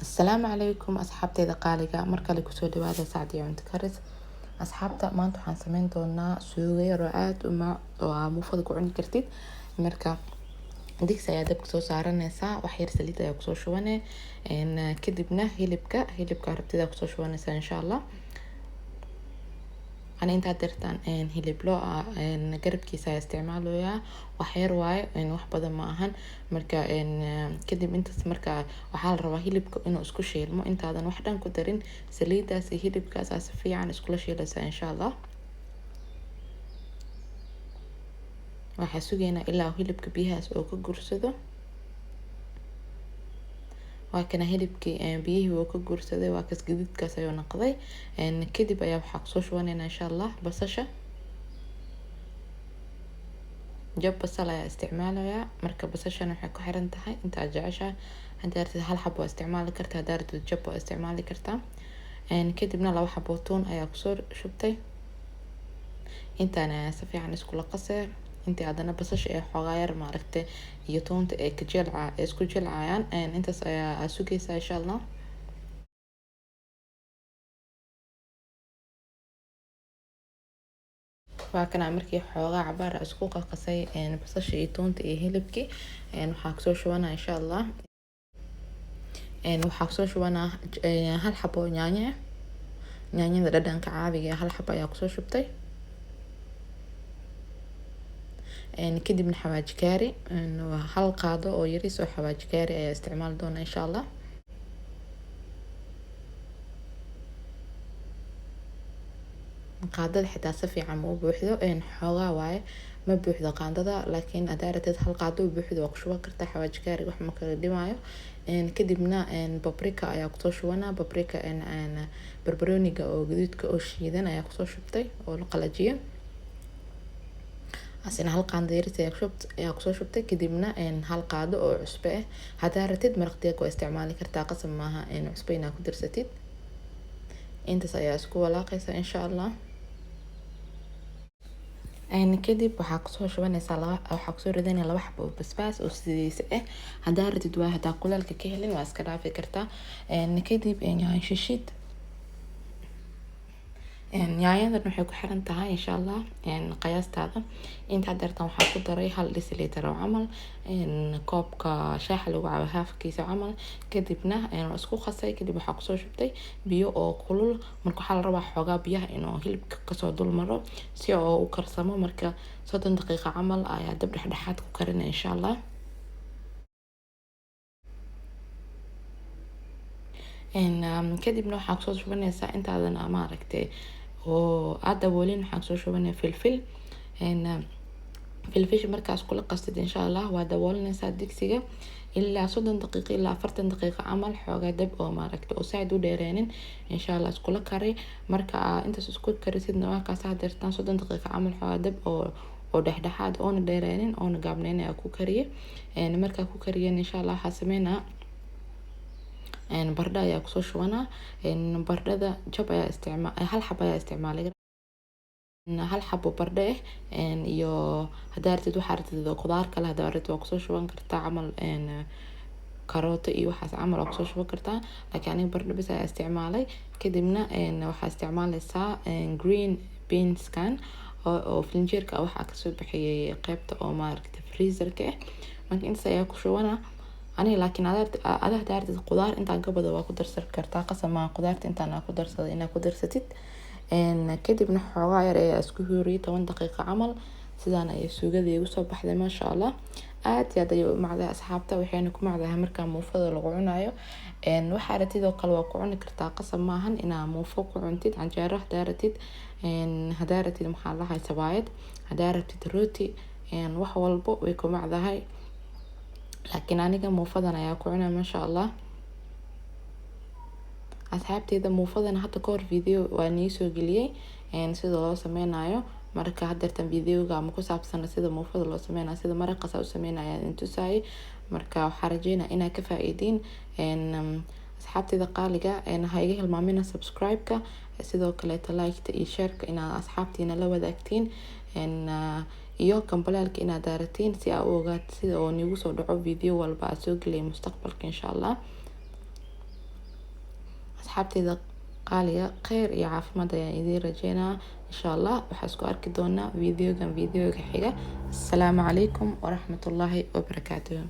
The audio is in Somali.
السلام عليكم asxaabteyda qaaliga markale kusoo dhawaada Sacdiyo cunto karis. Asxaabta maanta waxaan sameyn doonaa suugo yar oo aad u macaan oo aad muufada ku cuni kartid. Marka digsi ayaa dabka soo saaranaysaa, wax yar saliid ayaa kusoo shubanay kadibna hilibka rabtida kusoo shubanaysaa insha Allah. أنا أنت درتان هلب لو قرب كيسة استعماله يا وحير واي وحبة معهن مركا كده أنت مركا وحال روا هلب إنه اسكو شيل مو أنت هذا وحدة كدرين سليدة هلب كأساس فيه عن اسكو شيل إن شاء الله. وحسوجينا إلا هلب كبيها سوق جرسده وكنا هلبكي بيه وكو جرسده وكاس جديد كاسيو نقضي كدب ayaa waxa kusoo shubanayna insha Allah basasha jab basal ayaa isticmaalaya marka basashana waxay ku xiran tahay inta aad jeceshahay hadii aad hal xabo isticmaali kartaa hadii aad jab isticmaali kartaa kadibna laba xabo toon ayaa kusoo shubtay intaana si fiican isku la qasay inta aadana basasha ee xogaa yar ma aragtay iyo toonta ee ka jilca isku jilcayaan intaas ayaa sugaysa insha Allah. وكنا مركي حوغا عبارة اسكوكا قصي بصش ايتونت اي هلبكي وحاكسو شوانا ان شاء الله وحاكسو شوانا هل حبو نيانيا دردان كعابي هل حبو ياكسو شبتي كدب من حواج كاري هل قادو او يريسو حواج كاري استعمال دون ان شاء الله. qaadada xitaa si fiican ma u buuxdo xoogaa waaye ma buuxdo qaadada laakiin adaarateed hal qaado u buuxdo waa ku shuban kartaa xawaaji kaari wax ma kala dhimaayo kadibna paprika ayaa kusoo shubanaa paprika barbarooniga oo gaduudka oo shiidan ayaa kusoo shubtay oo la qalajiyo asina hal qaando yaris ayaa kusoo shubtay kadibna hal qaado oo cusbo ah hadaarateed maraq digaag waa isticmaali kartaa qasab maaha cusbo inaad ku darsatid intaas ayaa isku walaaqaysa insha Allah. kadib waxaa kusoo shubanaysaa waxaa kusoo ridanaya laba xabo basbaas oo sidiisa ah hadaa ratid waa hadaa kulaalka ka helin waa iska dhaafi kartaa kadib yaanyo shishid yaanyadan waxay ku xiran tahay insha Allah qiyaastaada inta dartan waxaa ku daray 1 deciliter oo camal koobka shaaha lagu cabo haafkiisa camal kadibna isku qasay kadib waxaa kusoo shubtay biyo oo kulul marka waxa la rabaa xoogaa biyaha inuu hilibka kasoo dul maro si oo u karsamo marka 30 daqiiqo camal ayaa dab dhexdhexaad ku karinay insha Allah. kadibna waxaa kusoo shubanaysaa intaadan ama aragtay oo aad daboolin waxaan soo shubanay filfil filfish markaas kula qastid insha Allah waa daboolinaysaa digsiga ilaa 30 daqiiqo ilaa 40 daqiiqo camal xoogaa dab oo ma aragtay oo saad u dheereenin insha Allah iskula kari marka intaas isku karisidna waa ka saartaan 30 daqiiqo camal xoogaa dab oo dhexdhexaad oo dheereenin oo gaabneen ayaa ku kariye marka ku kariyeen insha Allah waxa sameynaa bardha ayaa kusoo shubanaa bardhada jab ayaa hal xabo ayaa isticmaalay hal xabo bardhe iyo hadaa ratid waxaa ratid qudaar kale hadaa ratid waa kusoo shuban kartaa camal karooto iyo waxaas camal waa kusoo shuban kartaa laakiin aniga bardho bis ayaa isticmaalay kadibna waxaa isticmaalaysaa green beans kan oo flinjeerka waxaa kasoo bixiyay qaybta oo maaragtay freezerka marka intaas ayaa ku shubanaa أنا لكن هذا دارت الخضار أنت قبضة وأقدر سر كرتا قسم مع خضارت أنت أنا أقدر صد إن أقدر ستت كده بنحو غير أسكوري 8 دقيقة عمل سيدنا يسوق ذي وصب بحذا ما شاء الله يا ده مع ذا أصحابته وحينكم مع ذا همر كان مفضل وقعنايو وحارتي ذو قلوا قعون كرتا قسم معهن إن موفق وعنتد عن جارح دارتد هدارتي المحلة هاي سبايد هدارتي روتي وحول بو ويكون مع ذا هاي لكن aniga muufadan ayaa ku cunaa ma sha Allah asxaabteyda muufadan hadda ka hor video waa nii soo geliyay sida loo sameynayo marka hadeertan videoga ama ku saabsan sida muufada loo sameynayo sida maraqa u sameynayo intusaay marka waxaan rajeynaa inaad ka faa'iideen asxaabteyda qaaliga ha iga hilmaamina subscribe-ka sidoo kale like-ta iyo share-ka inaad asxaabtiina la wadaagtiin iyo kambalaalka inaad daaratiin si aad u ogaato sida oo nigu soo dhaco video walba aad soo geliyay mustaqbalka insha Allah asxaabteyda qaaliga kheyr iyo caafimaad ayaan idiin rajeynaa insha allah. Waxaan isku arki doonaa videogan videoga xiga. Asalaamu calaykum waraxmatullaahi wabarakaatuh.